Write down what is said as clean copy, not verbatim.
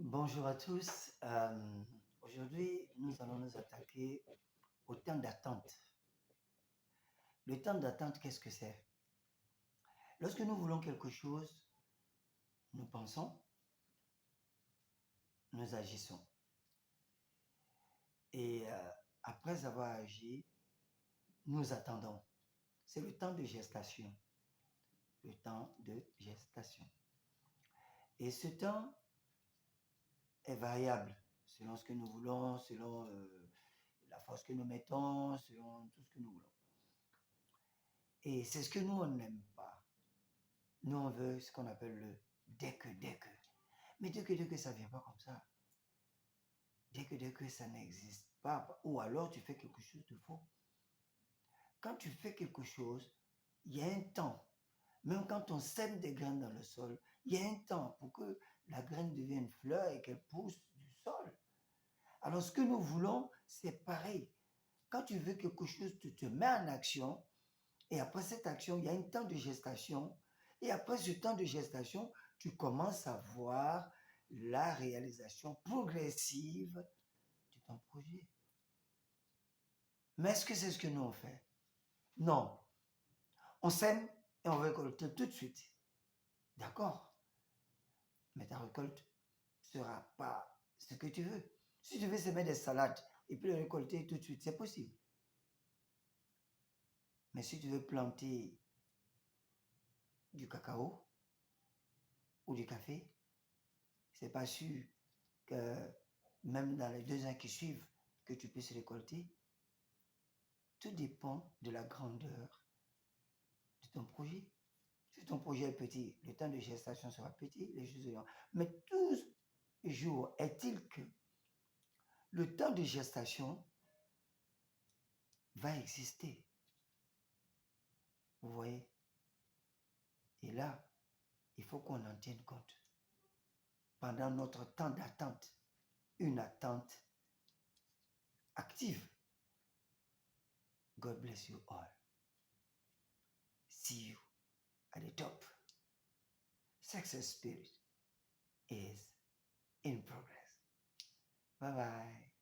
Bonjour à tous. Aujourd'hui, nous allons nous attaquer au temps d'attente. Le temps d'attente, qu'est-ce que c'est? Lorsque nous voulons quelque chose, nous pensons, nous agissons. Et après avoir agi, nous attendons. C'est le temps de gestation. Le temps de gestation. Et ce temps est variable selon ce que nous voulons, selon la force que nous mettons, selon tout ce que nous voulons. Et c'est ce que nous, on n'aime pas. Nous, on veut ce qu'on appelle le dès que. Mais dès que, ça ne vient pas comme ça. Dès que, ça n'existe pas. Ou alors, tu fais quelque chose de faux. Quand tu fais quelque chose, il y a un temps. Même quand on sème des graines dans le sol, il y a un temps pour que la graine devienne fleur et qu'elle pousse du sol. Alors, ce que nous voulons, c'est pareil. Quand tu veux quelque chose, tu te mets en action. Et après cette action, il y a un temps de gestation. Et après ce temps de gestation, tu commences à voir la réalisation progressive de ton projet. Mais est-ce que c'est ce que nous on fait? Non. On sème et on récolte tout de suite. D'accord. Mais ta récolte ne sera pas ce que tu veux. Si tu veux semer des salades et puis les récolter tout de suite, c'est possible. Mais si tu veux planter du cacao ou du café, c'est pas sûr que même dans les 2 ans qui suivent, que tu puisses récolter. Tout dépend de la grandeur de ton projet. Si ton projet est petit, le temps de gestation sera petit, les choses iront. Mais toujours est-il que le temps de gestation va exister. Vous voyez? Et là, il faut qu'on en tienne compte. Pendant notre temps d'attente, une attente active. God bless you all. See you at the top. Success spirit is in progress. Bye-bye.